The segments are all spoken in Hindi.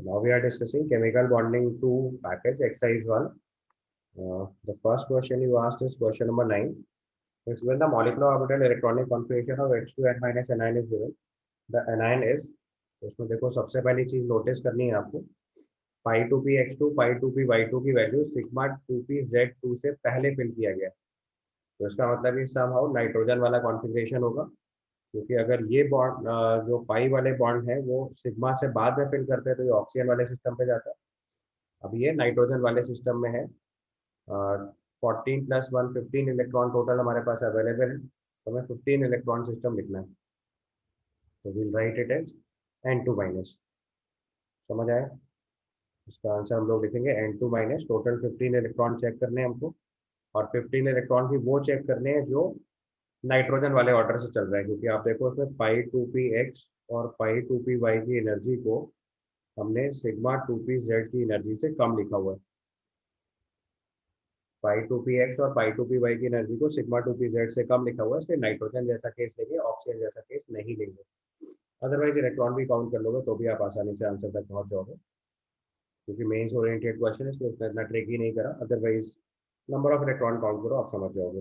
Now we are discussing chemical bonding to package exercise 1. The first question you asked is question number 9. It's when the molecular orbital electronic configuration of H2 N minus anion is given. The anion is, उसमें देखो सबसे पहली चीज नोटिस करनी है आपको, pi two p x two pi two p y two की value sigma two p z two से पहले फिल किया गया। तो इसका मतलब ये समहाउ नाइट्रोजन वाला कॉन्फ़िगरेशन होगा, क्योंकि अगर ये बॉन्ड जो पाई वाले बॉन्ड है वो सिग्मा से बाद में फिल करते हैं तो ये ऑक्सीजन वाले सिस्टम पे जाता है। अब ये नाइट्रोजन वाले सिस्टम में है। 14 + 1 15 इलेक्ट्रॉन टोटल हमारे पास अवेलेबल है, तो हमें 15 इलेक्ट्रॉन सिस्टम लिखना है। तो will write it as N2 minus. समझ आया? इसका आंसर हम लोग लिखेंगे N2 minus. Total 15 electron check करने हैं हमको, और 15 इलेक्ट्रॉन भी वो चेक करने हैं जो नाइट्रोजन वाले ऑर्डर से चल रहा है, क्योंकि आप देखो उसमें पाई टू पी एक्स और पाई टू पी वाई की एनर्जी को हमने सिग्मा टू पी जेड की एनर्जी से कम लिखा हुआ है। पाई टू पी एक्स और पाई टू पी वाई की एनर्जी को सिग्मा टू पी जेड से कम लिखा हुआ है, इसलिए नाइट्रोजन जैसा केस लेंगे, ऑक्सीजन जैसा केस नहीं लेंगे। अदरवाइज इलेक्ट्रॉन भी काउंट कर लोगे तो भी आप आसानी से आंसर तक पहुंच जाओगे, क्योंकि मेंस ओरिएंटेड क्वेश्चन है इसलिए उसने इतना ट्रिकी नहीं करा। Otherwise number of electron count करो, आप समझ जाओगे।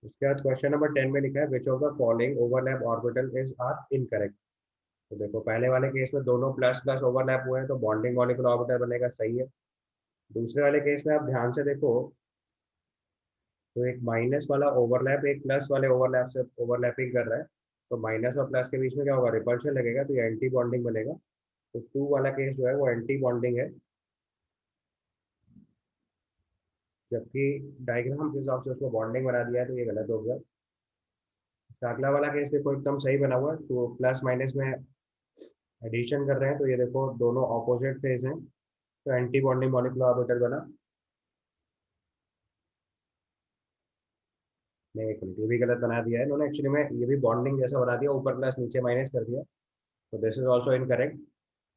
उसके बाद क्वेश्चन नंबर 10 में लिखा है which of the following overlap orbital is are incorrect. तो देखो पहले वाले केस में दोनों प्लस प्लस ओवरलैप हुए हैं तो बॉन्डिंग मॉलिक्यूलर ऑर्बिटल बनेगा, सही है। दूसरे वाले केस में आप ध्यान से देखो तो एक माइनस वाला ओवरलैप एक प्लस वाले ओवरलैप से ओवरलैपिंग कर रहा है, तो माइनस और प्लस के बीच में क्या होगा, रिपल्शन लगेगा, तो ये एंटी बॉन्डिंग बनेगा। तो 2 वाला केस जो है वो एंटी बॉन्डिंग है, जबकि डायग्राम के हिसाब से उसको बॉन्डिंग बना दिया है, तो ये गलत हो गया। अगला वाला केस देखो एकदम सही बना हुआ है, तो प्लस माइनस में एडिशन कर रहे हैं, तो ये देखो दोनों ऑपोजिट फेज हैं, तो एंटी बॉन्डिंग मॉलिक्यूलर ऑर्बिटल बना। नहीं, एक मिनट, ये भी गलत बना दिया है इन्होंने एक्चुअली में, ये भी बॉन्डिंग जैसा बना दिया, ऊपर प्लस नीचे माइनस कर दिया, तो दिस इज ऑल्सो इनकरेक्ट।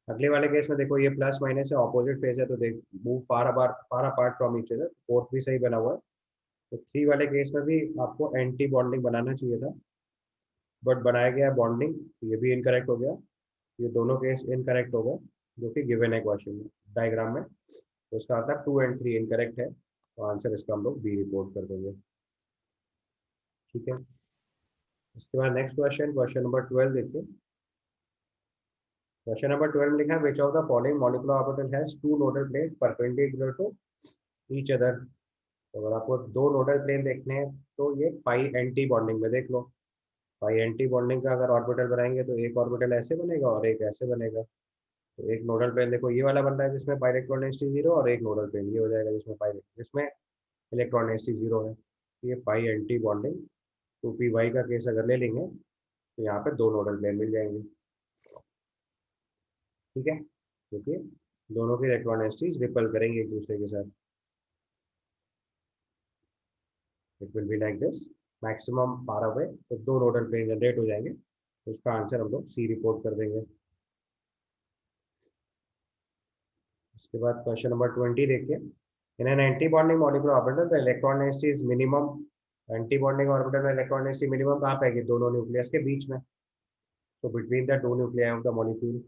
अगले वाले केस में देखो ये प्लस माइनस है, ऑपोजिट फेज है, तो देख move far apart from each other, fourth भी सही बना हुआ है। तो 3 वाले केस में भी आपको एंटी बॉन्डिंग बनाना चाहिए था, बट बनाया गया बॉन्डिंग, तो ये भी इनकरेक्ट हो गया। ये दोनों केस इनकरेक्ट हो गए जो कि गिवन है क्वेश्चन में, डायग्राम में। तो इसका मतलब 2 और 3 इनकरेक्ट है, तो आंसर इसका हम लोग बी रिपोर्ट कर देंगे। ठीक है। इसके बाद नेक्स्ट क्वेश्चन, क्वेश्चन नंबर 12 देखिए। क्वेश्चन नंबर 12 में लिखा है which of the following molecular orbital has 2 nodal plane perpendicular to each other. तो अगर आपको 2 नोडल प्लेन देखने हैं तो ये पाई एंटी बॉन्डिंग में देख लो। पाई एंटी बॉन्डिंग का अगर ऑर्बिटल बनाएंगे तो एक ऑर्बिटल ऐसे बनेगा और एक ऐसे बनेगा। तो एक नोडल प्लेन देखो ये वाला बन रहा है जिसमें पाई इलेक्ट्रॉन डेंसिटी 0, और एक नोडल प्लेन ये हो जाएगा जिसमें इलेक्ट्रॉन डेंसिटी 0 है। तो ये pi anti bonding two p y का केस अगर ले लेंगे तो यहाँ पे 2 नोडल प्लेन मिल जाएंगे। ठीक है, क्योंकि दोनों की इलेक्ट्रॉन डेंसिटीज रिपल करेंगे एक दूसरे के साथ। It will be like this, maximum far away, तो 2 नोडल प्लेन जनरेट हो जाएंगे। तो उसका आंसर हम लोग सी रिपोर्ट कर देंगे। उसके बाद क्वेश्चन नंबर 20 देखिए। In an anti bonding molecular orbital the electron density is minimum. Anti bonding orbital में इलेक्ट्रॉन डेंसिटी मिनिमम कहाँ पाएगी, दोनों न्यूक्लियस के बीच में, तो between the 2 nuclei of the molecule.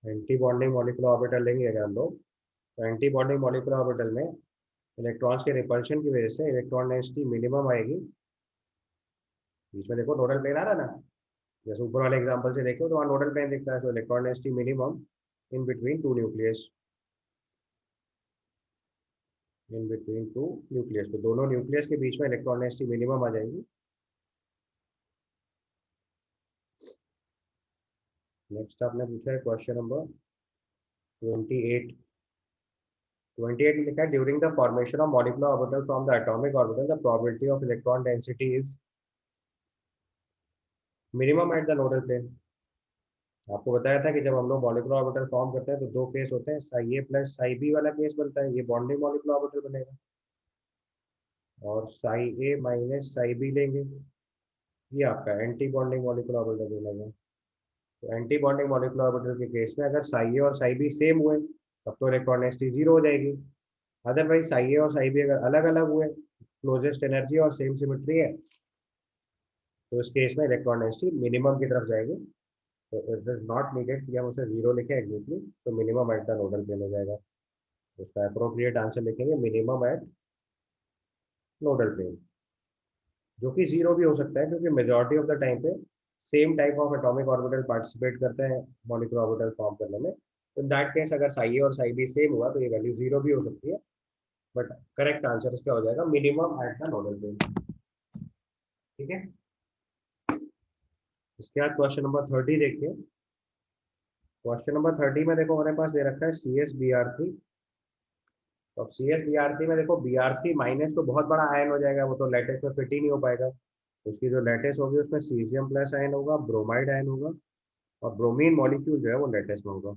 Anti bonding molecular orbital लेंगे अगर हम लोग, तो एंटी बॉन्डिंग मॉलिक्यूलर ऑर्बिटल में इलेक्ट्रॉन्स के रिपल्शन की वजह से इलेक्ट्रॉन डेंसिटी मिनिमम आएगी। बीच में देखो नोडल प्लेन आ रहा है ना, जैसे ऊपर वाले एग्जांपल से देखो तो वहाँ नोडल प्लेन दिखता है, तो electron density minimum in between 2 nucleus, in between 2 nucleus, तो दोनों न्यूक्लियस के बीच में इलेक्ट्रॉन डेंसिटी मिनिमम आ जाएगी। नेक्स्ट आपने पूछा है क्वेश्चन नंबर 28। 28 में लिखा है during the formation of molecular orbital from the atomic orbital the probability of electron density is minimum at the nodal plane. आपको बताया था कि जब हम लोग मॉलिक्यूलर ऑर्बिटल फॉर्म करते हैं तो 2 केस होते हैं, साई ए प्लस साई बी वाला केस बनता है, ये बॉन्डिंग मॉलिक्यूलर ऑर्बिटल बनेगा, और साई ए माइनस साई बी लेंगे, ये आपका एंटी बॉन्डिंग मॉलिक्यूलर ऑर्बिटल बनेगा। तो एंटी बॉन्डिंग मॉलिक्यूलर ऑर्बिटल के केस में अगर साई ए और साई बी सेम हुए तब तो इलेक्ट्रॉन डेंसिटी 0 हो जाएगी। अदरवाइज साई ए और साई बी अगर अलग अलग हुए, क्लोजेस्ट एनर्जी और सेम सिमेट्री है, तो इस केस में इलेक्ट्रॉन डेंसिटी मिनिमम की तरफ जाएगी, तो इट इज नॉट नीडेड कि हम उसे जीरो लिखें एग्जैक्टली, तो minimum at the nodal plane हो जाएगा। इसका अप्रोप्रिएट आंसर लिखेंगे मिनिमम एट नोडल प्लेन, जो कि जीरो भी हो सकता है क्योंकि मेजॉरिटी ऑफ द टाइम पे same type of atomic orbital participate करते हैं मॉलिक्यूलर ऑर्बिटल फॉर्म करने में। तो इन दैट केस अगर साई ए और साई बी सेम हुआ तो ये वैल्यू जीरो भी हो सकती है, बट करेक्ट आंसर इसका हो जाएगा minimum at the nodal plane. ठीक है, इसके बाद क्वेश्चन नंबर 30 देखिए। क्वेश्चन नंबर 30 में देखो हमारे पास दे रखा है CsBr3। तो अब CsBr3 में देखो Br3 माइनस तो बहुत बड़ा आयन हो जाएगा, वो तो लैटिस में फिट ही नहीं हो पाएगा। तो उसकी जो लैटिस होगी उसमें सीजियम प्लस आयन होगा, ब्रोमाइड आयन होगा, और ब्रोमीन मॉलिक्यूल जो है वो लैटिस में होगा।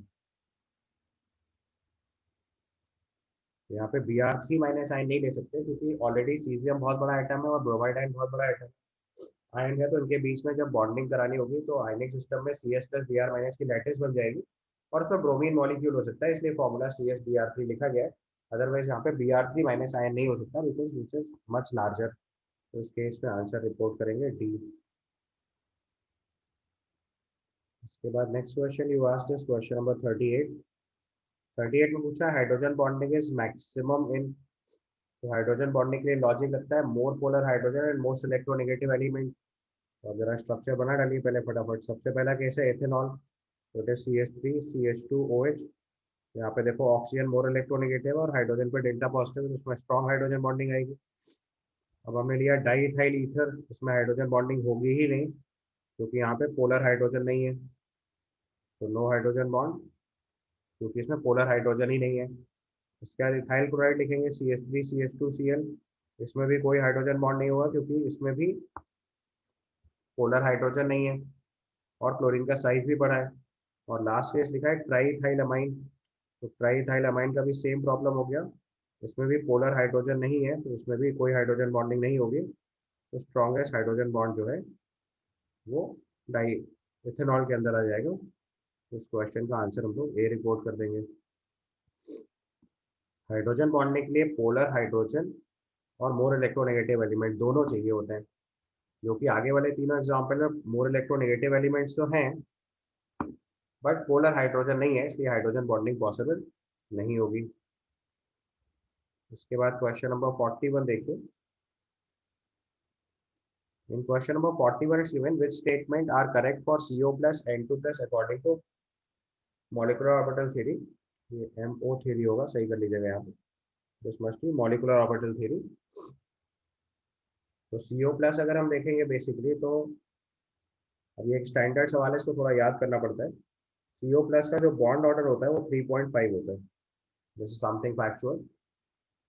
तो यहाँ पे Br3 माइनस आयन नहीं ले सकते क्योंकि ऑलरेडी सीजियम बहुत बड़ा आइटम है और ब्रोमाइड आयन बहुत बड़ा आइटम आयन है। तो इनके बीच में जब बॉन्डिंग करानी होगी तो आयनिक सिस्टम में Cs प्लस Br माइनस की लैटिस बन जाएगी और उसमें ब्रोमीन मॉलिक्यूल हो सकता है, इसलिए फॉर्मूला CsBr3 लिखा गया है। अदरवाइज यहाँ पे Br3 माइनस आयन नहीं हो सकता because this is much larger. तो इस केस में आंसर रिपोर्ट करेंगे डी। इसके बाद next question you asked is question number 38। 38 में पूछा hydrogen bonding is maximum in. तो हाइड्रोजन बॉन्डिंग के लिए लॉजिक लगता है more polar hydrogen and most electronegative element. और जरा स्ट्रक्चर बना डालिए पहले फटाफट। सबसे पहला केस है एथेनॉल, तो इट इज CH3CH2OH। यहाँ पे देखो ऑक्सीजन मोर इलेक्ट्रोनेगेटिव और हाइड्रोजन पे डेल्टा पॉजिटिव, उसमें स्ट्रॉन्ग हाइड्रोजन बॉन्डिंग आएगी। अब हमने लिया डाई इथाइल ईथर, इसमें हाइड्रोजन बॉन्डिंग होगी ही नहीं क्योंकि यहाँ पे पोलर हाइड्रोजन नहीं है, तो नो हाइड्रोजन बॉन्ड क्योंकि इसमें पोलर हाइड्रोजन ही नहीं है। इसके बाद इथाइल क्लोराइड लिखेंगे CH3CH2Cl, इसमें भी कोई हाइड्रोजन बॉन्ड नहीं होगा क्योंकि इसमें भी पोलर हाइड्रोजन नहीं है और क्लोरीन का साइज भी बड़ा है। और लास्ट केस लिखा है ट्राईइथाइलअमाइन, तो ट्राईइथाइलअमाइन का भी सेम प्रॉब्लम हो गया, इसमें भी पोलर हाइड्रोजन नहीं है तो इसमें भी कोई हाइड्रोजन बॉन्डिंग नहीं होगी। तो स्ट्रॉन्गेस्ट हाइड्रोजन बॉन्ड जो है वो डाई इथेनॉल के अंदर आ जाएगा। तो इस क्वेश्चन का आंसर हम लोग ए रिपोर्ट कर देंगे। हाइड्रोजन बॉन्डिंग के लिए पोलर हाइड्रोजन और मोर इलेक्ट्रोनेगेटिव एलिमेंट दोनों चाहिए होते हैं, जो कि आगे वाले तीनों एग्जाम्पल में मोर इलेक्ट्रोनेगेटिव एलिमेंट्स तो हैं बट पोलर हाइड्रोजन नहीं है, इसलिए हाइड्रोजन बॉन्डिंग पॉसिबल नहीं होगी। उसके बाद क्वेश्चन नंबर 41 देखिए। In question number 41 it's given which statement are correct for CO plus N2 plus according to molecular orbital theory. ये MO थ्योरी होगा, सही कर लीजिएगा यहाँ पे, this must be molecular orbital theory. तो CO प्लस अगर हम देखेंगे बेसिकली तो अब ये एक स्टैंडर्ड सवाल है, इसको थोड़ा याद करना पड़ता है। CO प्लस का जो बॉन्ड ऑर्डर होता है वो 3.5 होता है, दिस इज समथिंग फैक्चुअल।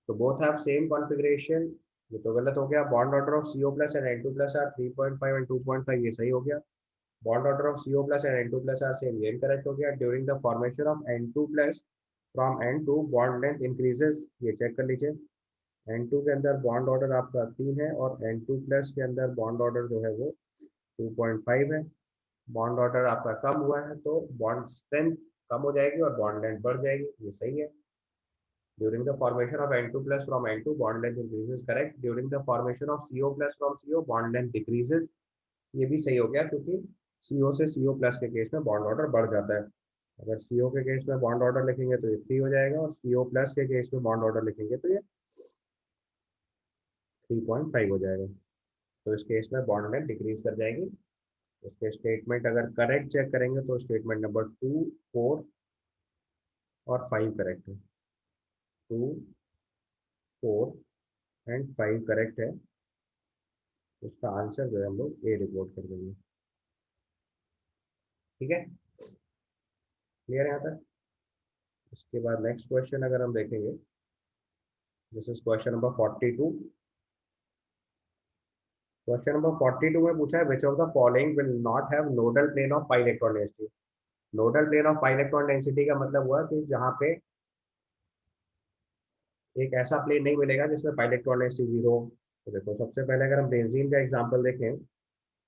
तो बोथ हैव सेम कॉन्फ़िगरेशन, ये तो गलत हो गया। Bond order of CO plus and N2 plus are 3.5 and 2.5, ये सही हो गया। Bond order of CO plus and N2 plus are same, ये इनकरेक्ट हो गया। During the formation of N2 plus from N2 bond length increases, ये चेक कर लीजिए। N2 के अंदर बॉन्ड ऑर्डर आपका 3 है और N2 प्लस के अंदर बॉन्ड ऑर्डर जो है वो 2.5 है। बॉन्ड ऑर्डर आपका कम हुआ है तो बॉन्ड स्ट्रेंथ कम हो जाएगी और बॉन्ड लेंथ बढ़ जाएगी, ये सही है। During the formation of N2 plus from N2 bond length increases, correct. During the formation of CO plus from CO bond length decreases, ये भी सही हो गया क्योंकि CO से CO प्लस के केस में बॉन्ड ऑर्डर बढ़ जाता है। अगर CO के केस में बॉन्ड ऑर्डर लिखेंगे तो ये 3 हो जाएगा और CO प्लस के केस में बॉन्ड ऑर्डर लिखेंगे तो ये 3.5 हो जाएगा। तो इस केस में बॉन्ड लेंथ डिक्रीज कर जाएगी। उसके स्टेटमेंट अगर करेक्ट चेक करेंगे तो स्टेटमेंट नंबर 2, 4 और 5 करेक्ट है। 2, 4 एंड 5 करेक्ट है। उसका आंसर जो है हम लोग ए रिपोर्ट कर देंगे। ठीक है, क्लियर है यहाँ तक। उसके बाद नेक्स्ट क्वेश्चन अगर हम देखेंगे, this is question number 42। Question number 42 में पूछा है which of the following will not have nodal plane of pi electron density. Nodal plane of pi electron density का मतलब हुआ कि जहाँ पे एक ऐसा प्लेन नहीं मिलेगा जिसमें पाई इलेक्ट्रॉन डेंसिटी जीरो हो। तो देखो सबसे पहले अगर हम बेंजीन का एग्जांपल देखें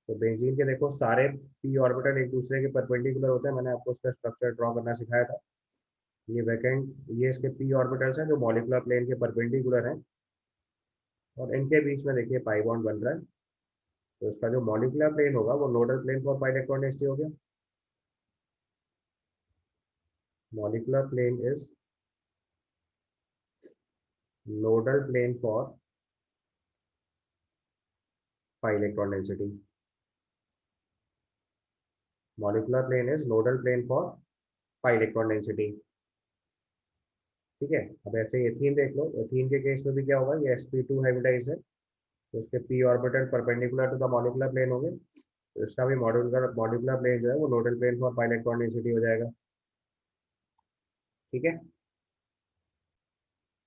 तो बेंजीन के देखो सारे पी ऑर्बिटल एक दूसरे के परपेंडिकुलर होते हैं, मैंने आपको उसका स्ट्रक्चर ड्रॉ करना सिखाया था। ये वैकेंट, ये इसके पी ऑर्बिटल्स हैं जो मॉलिकुलर प्लेन के परपेंडिकुलर हैं और इनके बीच में देखिए पाई बॉन्ड बन रहा है। तो इसका जो मॉलिकुलर प्लेन होगा वो nodal plane for pi electron density हो गया। molecular plane is nodal plane for pi electron density. Molecular plane is nodal plane for pi electron density. ठीक है, अब ऐसे एथीन देख लो, एथीन के केस में भी क्या होगा, ये sp2 हाइब्रिडाइज है तो उसके p orbital perpendicular to the molecular plane होंगे, तो इसका भी मॉलिक्यूलर प्लेन जो है वो nodal plane for pi electron density हो जाएगा। ठीक है,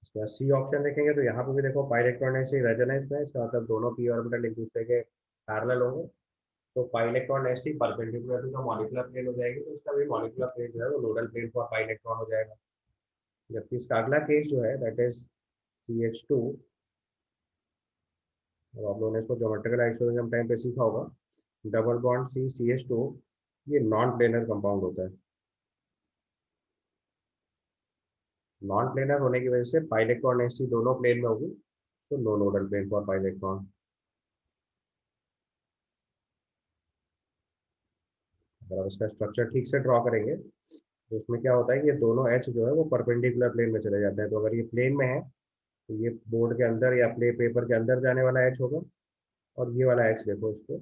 इसके बाद सी ऑप्शन देखेंगे तो यहाँ पे भी देखो pi इलेक्ट्रॉन डेंसिटी रेजोनेंस में है, इसका मतलब दोनों p ऑर्बिटल एक दूसरे के पैरेलल होंगे, तो pi electron density perpendicular to the molecular plane हो जाएगी, तो इसका भी मॉलिक्यूलर प्लेन जो है वो nodal plane for pi electron हो जाएगा। जबकि इसका अगला केस जो है दैट इज CH2, अब आप लोगों ने इसको ज्योमेट्रिकल आइसोटोप टाइम पे सीखा होगा, डबल बॉन्ड CH2, ये नॉन प्लेनर कंपाउंड होता है। नॉन प्लेनर होने की वजह से पाई इलेक्ट्रॉन डेंसिटी दोनों प्लेन में होगी, तो no nodal plane for pi electron. अगर आप इसका स्ट्रक्चर ठीक से ड्रॉ करेंगे तो इसमें क्या होता है कि ये दोनों एच जो है वो परपेंडिकुलर प्लेन में चले जाते हैं, तो अगर ये प्लेन में है तो ये बोर्ड के अंदर या प्ले पेपर के अंदर जाने वाला एच होगा, और ये वाला एच देखो इसको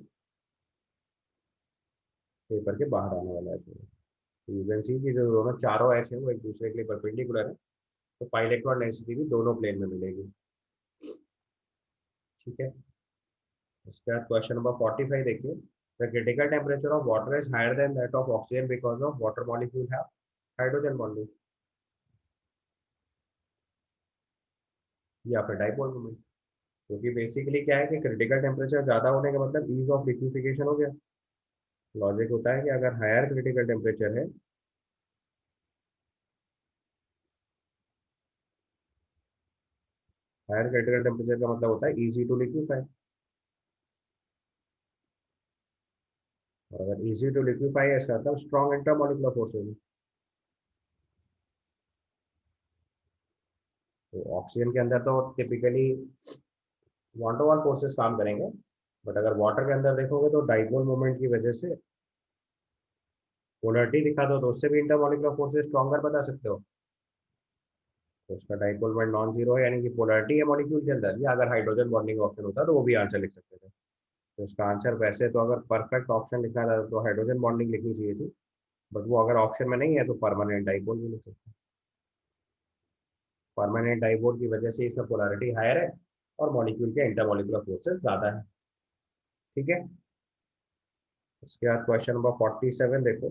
पेपर के बाहर आने वाला एच होगा। तो यू कैन सी कि जो दोनों चारों एच है वो एक दूसरे के लिए परपेंडिकुलर है, तो पाई इलेक्ट्रॉन डेंसिटी भी दोनों प्लेन में मिलेगी। ठीक है, इसके बाद क्वेश्चन नंबर 45 देखिए, the critical temperature of water is higher than that of oxygen because of water molecule have hydrogen bonding, या फिर डाइपोल मोमेंट। क्योंकि बेसिकली क्या है कि क्रिटिकल टेम्परेचर ज़्यादा होने का मतलब ईज ऑफ लिक्विफिकेशन हो गया। लॉजिक होता है कि अगर हायर क्रिटिकल टेम्परेचर है, हायर क्रिटिकल टेम्परेचर का मतलब होता है इजी टू लिक्विफाई, और अगर इजी टू लिक्विफाई है इसका मतलब स्ट्रॉन्ग इंटरमॉलिक्यूलर फोर्सेज। तो ऑक्सीजन के अंदर तो typically one two one forces काम करेंगे, बट अगर वाटर के अंदर देखोगे तो डाइपोल मोमेंट की वजह से पोलरिटी दिखा दो तो उससे भी इंटरमॉलिक्यूलर फोर्सेस स्ट्रॉन्गर बता सकते हो, तो उसका डाइपोल मोमेंट नॉन जीरो है, यानी कि पोलरिटी है मॉलिक्यूल के अंदर, या अगर हाइड्रोजन बॉन्डिंग ऑप्शन होता तो वो भी आंसर लिख सकते थे। तो इसका आंसर वैसे तो अगर परफेक्ट ऑप्शन लिखना था तो हाइड्रोजन बॉन्डिंग लिखनी चाहिए थी, बट वो अगर ऑप्शन में नहीं है तो परमानेंट डाइपोल भी लिख सकते हैं। परमानेंट डाइपोल की वजह से इसका पोलरिटी हायर है और मॉलिक्यूल के इंटरमॉलिक्यूलर फोर्सेस ज़्यादा है। ठीक है, उसके बाद क्वेश्चन नंबर 47 देखो,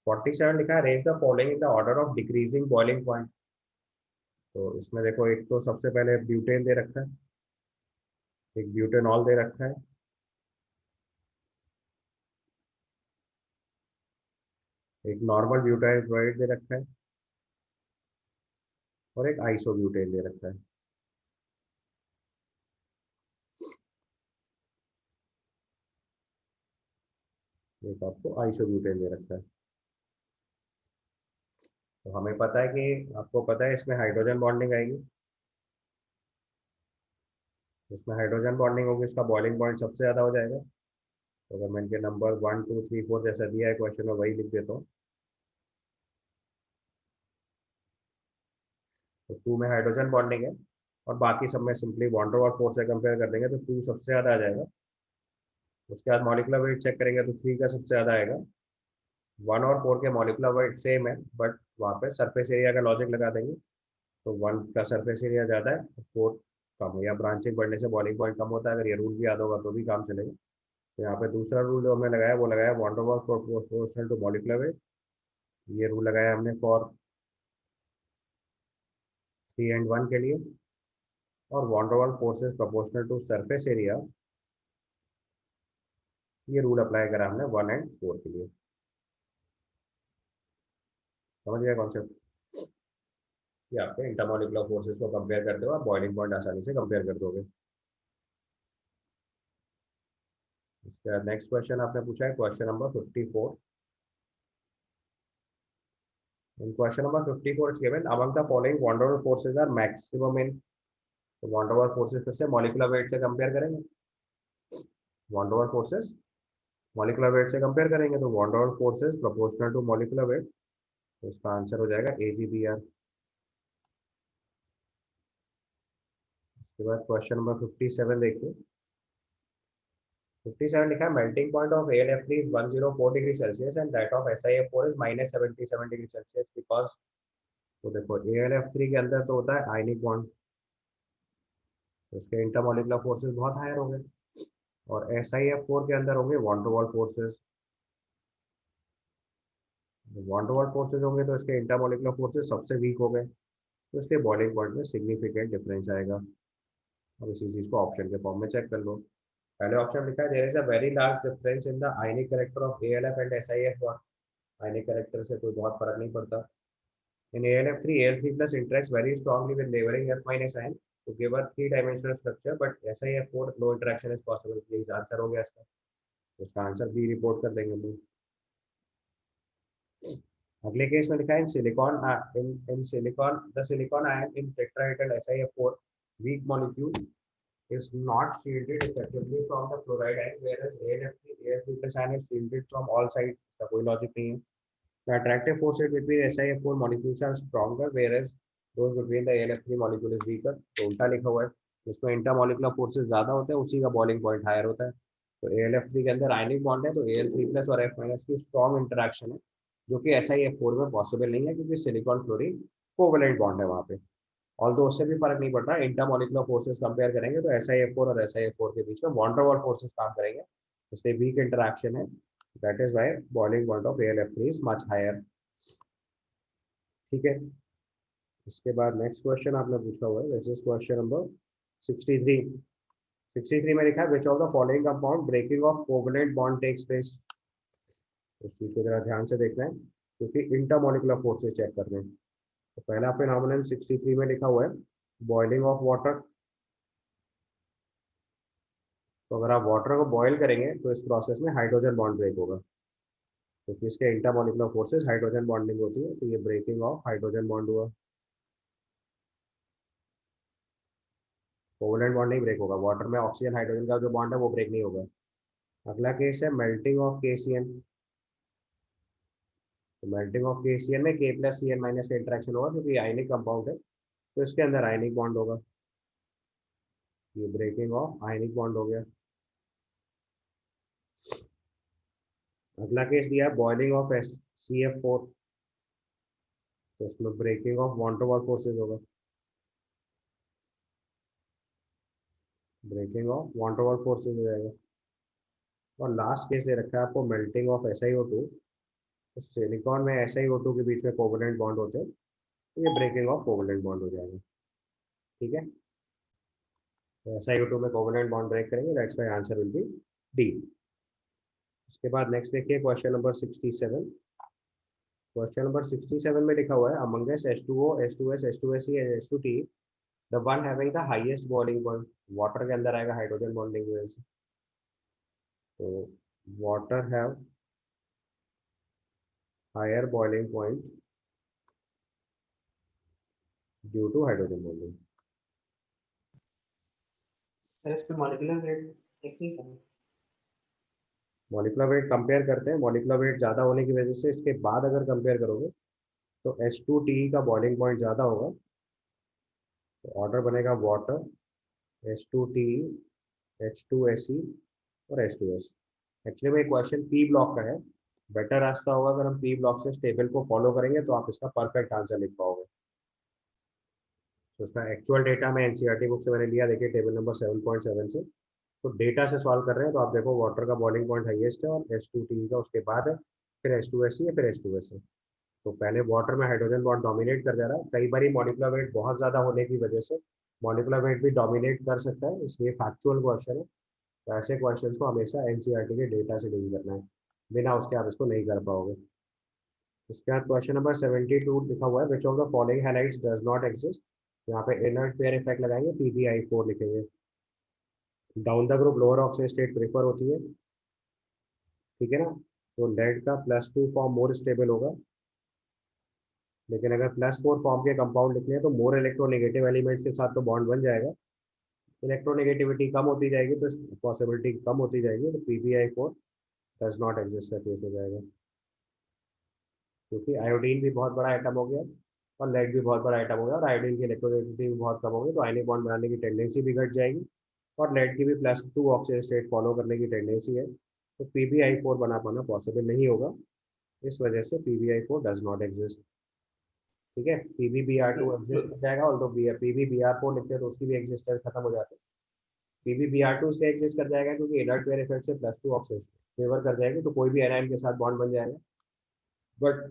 47 लिखा है raise the following in the order of decreasing boiling point. तो इसमें देखो एक तो सबसे पहले ब्यूटेन दे रखा है, एक ब्यूटेनॉल दे रखा है, एक नॉर्मल ब्यूटाइल क्लोराइड दे रखा है, और एक आइसोब्यूटेन दे रखा है। एक आपको आइसोब्यूटेन दे रखा है। तो हमें पता है कि आपको पता है इसमें हाइड्रोजन बॉन्डिंग आएगी, इसमें हाइड्रोजन बॉन्डिंग होगी, इसका बॉइलिंग पॉइंट सबसे ज़्यादा हो जाएगा। तो अगर मैं इनके नंबर 1 2 3 4 जैसा दिया है क्वेश्चन में वही लिख देता हूँ, तो 2 में हाइड्रोजन बॉन्डिंग है, और बाकी सब में सिंपली वॉन टू फोर से कंपेयर कर देंगे तो 2 सबसे ज़्यादा आ जाएगा। उसके बाद मॉलिक्यूलर वेट चेक करेंगे तो 3 का सबसे ज़्यादा आएगा। 1 और 4 के मॉलिक्यूलर वेट सेम है, बट वहाँ पे सरफेस एरिया का लॉजिक लगा देंगे, तो 1 का सरफेस एरिया ज़्यादा है, 4 कम है, या ब्रांचिंग बढ़ने से बॉइलिंग पॉइंट कम होता है, अगर ये रूल भी याद होगा तो भी काम चलेगा। तो यहाँ पे दूसरा रूल जो हमने लगाया वो लगाया van der proportional to molecular weight, ये रूल लगाया हमने फॉर 3 and 1 के लिए, और van der forces proportional to surface area, ये रूल अप्लाई करा हमने 1 and 4 के लिए। समझ गया कॉन्सेप्ट, ये आपके इंटरमॉलिक्यूलर फोर्सेस को कंपेयर करते हो आप बॉइलिंग पॉइंट आसानी से कंपेयर कर दोगे। इसके बाद नेक्स्ट क्वेश्चन आपने पूछा है question number 54। In question number 54 it's given among the following van der forces are maximum in, तो वॉन टू फोर्सेस फिर से मॉलिक्यूलर वेट से कंपेयर करेंगे, van der forces molecular weight से कंपेयर करेंगे, तो van der forces proportional to molecular weight, तो इसका आंसर हो जाएगा AgBr। उसके बाद क्वेश्चन नंबर 57 देखिए। 57 लिखा है melting point of AlF3 is 104 degree Celsius and that of SiF4 is -77 degree Celsius because. तो देखो AlF3 के अंदर तो होता है आयनिक बॉन्ड, तो उसके इंटरमोलिकुलर फोर्सेस बहुत हायर होंगे, और SiF4 के अंदर होंगे van der Waals forces. Van der Waals forces होंगे तो इसके इंटरमोलिकुलर फोर्सेस सबसे वीक हो गए, तो इसके बॉइलिंग पॉइंट में सिग्निफिकेंट डिफरेंस आएगा। अब इसी चीज़ को ऑप्शन के फॉर्म में चेक कर लो। पहले ऑप्शन लिखा है there is a very large difference in the ionic character of AlF and SiF1। Ionic character से कोई बहुत फर्क नहीं पड़ता। In AlF3, Al3 plus interacts very strongly with neighboring F minus ion to give a three-dimensional structure, but SiF4 no interaction is possible। Please answer हो गया इसका, तो इसका आंसर बी रिपोर्ट कर देंगे हम लोग। अगले केस में लिखा है in silicon the silicon ion in tetrahedral SiF4 weak molecule is not shielded effectively from the fluoride ion, whereas AlF3 plus ion is shielded from all sides। इसका कोई लॉजिक नहीं है। The attractive forces between SiF4 molecules are stronger, whereas those between the AlF3 molecule is weaker। तो उल्टा लिखा हुआ है, जिसमें इंटरमोलिकुलर फोर्सेस ज्यादा होते हैं उसी का बॉइलिंग पॉइंट हायर होता है। तो AlF3 के अंदर आयनिक बॉन्ड है, तो Al3 प्लस और F माइनस की स्ट्रॉन्ग इंटरेक्शन है, जो कि SiF4 में पॉसिबल नहीं है, क्योंकि सिलिकॉन फ्लोरीन कोवेलेंट बॉन्ड है वहाँ पे। ऑल दो उससे भी फर्क नहीं पड़ता, इंटरमोलिकुलर फोर्सेस कंपेयर करेंगे तो SiF4 और SiF4 के बीच में वॉन टू वॉल फोर्सेस काम करेंगे, इसलिए वीक इंटरेक्शन है। That is why boiling point of AlF3 is much higher. ठीक है। इसके बाद नेक्स्ट क्वेश्चन आपने पूछा हुआ है, दिस इज क्वेश्चन नंबर 63। 63 में लिखा है which of the following compound breaking of covalent bond takes place. उस चीज को जरा ध्यान से देखना है, क्योंकि इंटरमोलिकुलर फोर्सेस चेक करने हैं। तो पहला फिनोमेनन 63 में लिखा हुआ है बॉइलिंग ऑफ वाटर। तो अगर आप वाटर को बॉयल करेंगे तो इस प्रोसेस में हाइड्रोजन बॉन्ड ब्रेक होगा, क्योंकि इसके इंटरमोलिकुलर फोर्सेस हाइड्रोजन बॉन्डिंग होती है, तो ये ब्रेकिंग ऑफ हाइड्रोजन बॉन्ड हुआ। कोवेलेंट बॉन्ड नहीं ब्रेक होगा, वाटर में ऑक्सीजन हाइड्रोजन का जो बॉन्ड है वो ब्रेक नहीं होगा। अगला केस है मेल्टिंग ऑफ KCN। तो मेल्टिंग ऑफ KCN में K प्लस CN माइनस का इंटरेक्शन होगा, क्योंकि आयनिक कंपाउंड है, तो इसके अंदर आयनिक बॉन्ड होगा। ये ब्रेकिंग ऑफ आयनिक बॉन्ड हो गया। अगला केस दिया है बॉइलिंग ऑफ CF4। तो इसमें breaking of van der Waals forces होगा। Breaking of van der Waals forces हो जाएगा। और लास्ट केस दे रखा है आपको मेल्टिंग ऑफ SiO2। तो सिलिकॉन में SiO2 के बीच में कोवेलेंट बॉन्ड होते हैं, तो ये ब्रेकिंग ऑफ कोवेलेंट बॉन्ड हो जाएगा। ठीक है। तो SiO2 में कोवेलेंट बॉन्ड ब्रेक करेंगे, that's my answer will be D. उसके बाद नेक्स्ट देखिए क्वेश्चन नंबर 67। क्वेश्चन नंबर 67 में लिखा हुआ है amongst H2O, H2S, H2SE and H2T the one having the highest boiling point. Water के अंदर आएगा हाइड्रोजन बॉन्डिंग की वजह से। तो water have higher boiling point due to hydrogen bonding. Sir इस पे मॉलिक्यूलर वेट टेक्निक है। मॉलिकुलर वेट कंपेयर करते हैं, मॉलिकुलर वेट ज़्यादा होने की वजह से इसके बाद अगर कंपेयर करोगे तो H2Te का बॉइलिंग पॉइंट ज़्यादा होगा, तो ऑर्डर बनेगा वाटर, H2Te, H2Se और H2S। एक्चुअली में क्वेश्चन पी ब्लॉक का है। बेटर रास्ता होगा अगर हम पी ब्लॉक से इस टेबल को फॉलो करेंगे तो आप इसका परफेक्ट आंसर लिख पाओगे। तो इसका एक्चुअल डेटा मैं एनसीईआरटी बुक से मैंने लिया, देखिए टेबल नंबर 7.7 से। तो डेटा से सॉल्व कर रहे हैं, तो आप देखो वाटर का बॉइलिंग पॉइंट हाईएस्ट है और H2Te का उसके बाद है, फिर H2Se है, फिर H2S है। तो पहले वाटर में हाइड्रोजन बॉन्ड डोमिनेट कर जा रहा है, कई बार मॉलिकुलर वेट बहुत ज़्यादा होने की वजह से मॉलिकुलर वेट भी डोमिनेट कर सकता है, इसलिए फैक्चुअल क्वेश्चन है। तो ऐसे क्वेश्चन को हमेशा एनसीईआरटी के डेटा से डील करना है, बिना उसके आप इसको नहीं कर पाओगे। इसके बाद क्वेश्चन नंबर 72 लिखा हुआ है which of the following halides does not exist. यहाँ पे इनर्ट पेयर इफेक्ट लगाएंगे, PbI4 लिखेंगे। Down the group lower oxygen state prefer होती है, ठीक है ना। तो लेड का +2 फॉर्म मोर स्टेबल होगा, लेकिन अगर +4 फॉर्म के कंपाउंड लिखने हैं तो मोर इलेक्ट्रोनेगेटिव एलिमेंट्स के साथ तो बॉन्ड बन जाएगा, इलेक्ट्रोनेगेटिविटी कम होती जाएगी तो पॉसिबिलिटी कम होती जाएगी, तो PbI4 डज नॉट एग्जिस्ट का केस हो जाएगा। क्योंकि आयोडीन भी बहुत बड़ा आइटम हो गया और लेड भी बहुत बड़ा आइटम हो गया और आयोडीन की इलेक्ट्रोनेगेटिविटी भी बहुत कम हो गई, तो आयनिक बॉन्ड बनाने की टेंडेंसी भी घट जाएगी और लेड की भी +2 ऑक्सीजन स्टेट फॉलो करने की टेंडेंसी है, तो PbI4 बना पाना पॉसिबल नहीं होगा। इस वजह से PbI4 डज नॉट एग्जिस्ट। ठीक है, PbBr2 एग्जिस्ट कर जाएगा, और तो PbBr4 लिखते हैं तो उसकी भी एग्जिस्टेंस खत्म हो जाती है। PbBr2 इसलिए एग्जिस्ट कर जाएगा क्योंकि इनर्ट पेयर इफेक्ट से +2 ऑक्सीजन फेवर कर जाएगी, तो कोई भी एनायन के साथ बॉन्ड बन जाएगा। बट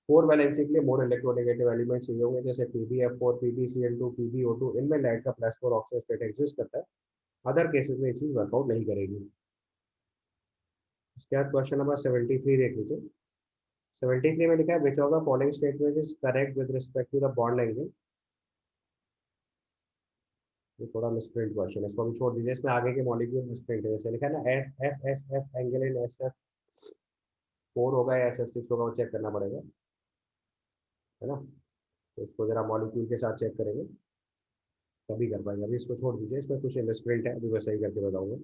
4 वैलेंसी के लिए मोर इलेक्ट्रोनेगेटिव एलिमेंट चाहिए होंगे, जैसे PbF4, PbCl2, PbO2, इनमें लेड का +4 ऑक्सीजन स्टेट एग्जिस्ट करता है। अदर केसेस में ये चीज वर्कआउट नहीं करेगी। इसके बाद क्वेश्चन नंबर 73 देख लीजिए। 73 में लिखा है which of the following statement is correct with respect to the bond length. ये थोड़ा मिसप्रिंट क्वेश्चन है, इसको भी छोड़ दीजिए, इसमें आगे के मॉलिक्यूल मिसप्रिंट है। जैसे लिखा है ना एफ एंगल इन SF4 होगा या SF6 होगा, वो चेक करना पड़ेगा, है ना। तो इसको जरा मॉलिक्यूल के साथ चेक करेंगे तभी कर पाएंगे, अभी इसको छोड़ दीजिए, इसमें कुछ मिसप्रिंट है, अभी मैं सही करके बताऊंगा।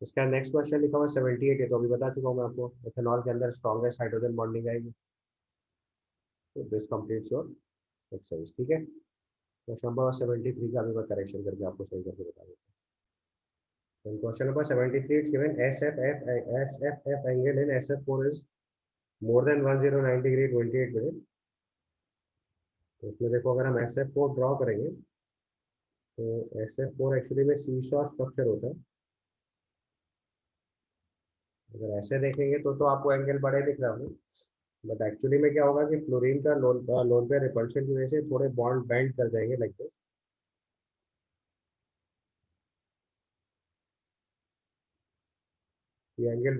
इसका नेक्स्ट क्वेश्चन लिखा हुआ 78 है, तो अभी बता चुका हूँ मैं आपको, इथेनॉल के अंदर स्ट्रॉन्गेस्ट हाइड्रोजन बॉन्डिंग आएगी। तो दिस कंप्लीट्स योर एक्सरसाइज। ठीक है, क्वेश्चन नंबर 73 का अभी मैं करेक्शन करके आपको सही करके बता देता हूँ। Question number 73 it's given SFF angle in SF4 is more than 109 degree 28 minute। तो उसमें देखो, अगर हम SF4 ड्रॉ करेंगे तो SF4 एक्चुअली में सीसॉ स्ट्रक्चर होता है। अगर ऐसे देखेंगे तो आपको एंगल बड़े दिख रहा होगा, बट एक्चुअली में क्या होगा कि फ्लोरीन का लोन पे रिपल्शन की वजह से थोड़े बॉन्ड बेंड कर जाएंगे लाइक दिस। ये एंगल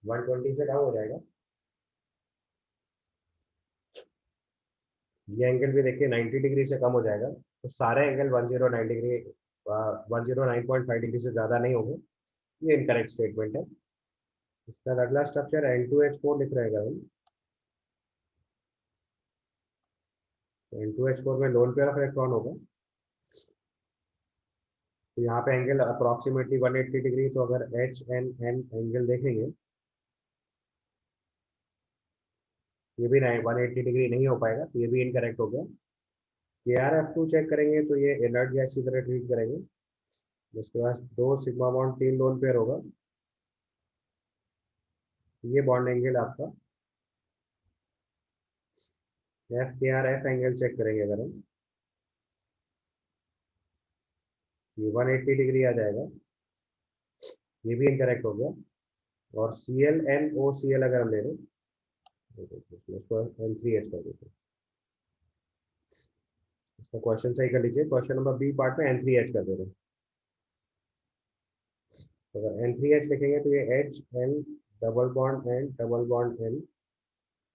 120 से कम हो जाएगा। ये एंगल भी देखिए 90 डिग्री से कम हो जाएगा, तो सारे एंगल 109 डिग्री से ज़्यादा नहीं होंगे। ये इनकरेक्ट स्टेटमेंट है। इसका अगला स्ट्रक्चर N2H4 लिख रहेगा हम। N2H4 में लोन पेयर ऑफ इलेक्ट्रॉन होगा, तो यहाँ पे एंगल अप्रोक्सीमेटली 180 डिग्री, तो अगर HNN एंगल देखेंगे, ये भी 180 डिग्री नहीं हो पाएगा, तो ये भी इनकरेक्ट हो गया। KrF2 चेक करेंगे तो ये इनर्ट गैस की तरह ट्रीट करेंगे। उसके बाद 2 सिग्मा बॉन्ड 3 लोन पेयर होगा, ये बॉन्ड एंगल आपका FKrF एंगल चेक करेंगे अगर हम, ये 180 डिग्री आ जाएगा, ये भी इनकरेक्ट हो गया। और ClNOCl अगर हम ले लें, इसको N3H कर देते हैं। इसका क्वेश्चन सही कर लीजिए, क्वेश्चन नंबर बी पार्ट में N3H कर दे रहे हैं। तो अगर N3H लिखेंगे तो ये HN double bond N double bond N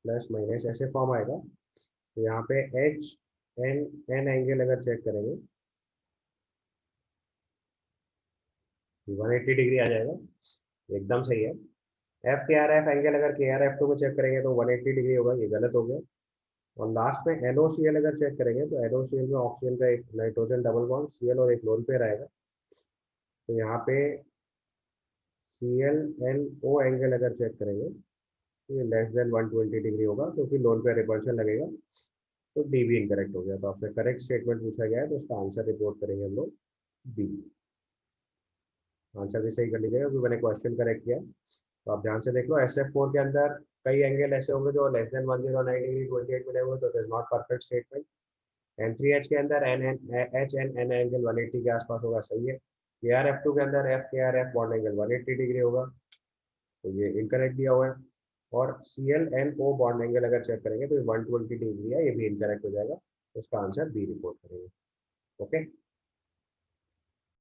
plus minus ऐसे फॉर्म आएगा। तो यहाँ पे HNN एंगल अगर चेक करेंगे, 180 डिग्री आ जाएगा, एकदम सही है। FKrF एंगल अगर KrF2 को चेक करेंगे तो 180 डिग्री होगा, ये गलत हो गया। और लास्ट में NOCl अगर चेक करेंगे तो NOCl में ऑक्सीजन का एक नाइट्रोजन डबल बॉन्ड Cl और एक लोन पेयर आएगा। तो यहाँ पे ClNO एंगल अगर चेक करेंगे तो ये लेस देन 120 डिग्री होगा, क्योंकि लोन पेयर रिपल्शन लगेगा, तो डी भी इनकरेक्ट हो गया। तो आपसे करेक्ट स्टेटमेंट पूछा गया है, तो उसका आंसर रिपोर्ट करेंगे हम लोग बी। आंसर भी सही कर लीजिएगा क्योंकि मैंने क्वेश्चन करेक्ट किया। तो आप ध्यान से देख लो, SF4 के अंदर कई एंगल ऐसे होंगे जो लेस देन 109 डिग्री 28 मिले हुए, तो it is not perfect statement. N3H के अंदर HNN एंगल 180 के आसपास होगा, सही है। KrF2 के अंदर FKrF बॉन्ड एंगल 180 डिग्री होगा, तो ये इनकरेक्ट दिया हुआ है। और ClNO बॉन्ड एंगल अगर चेक करेंगे तो ये 120 डिग्री है, ये भी इनकरेक्ट हो जाएगा। तो इसका आंसर बी रिपोर्ट करेंगे। ओके।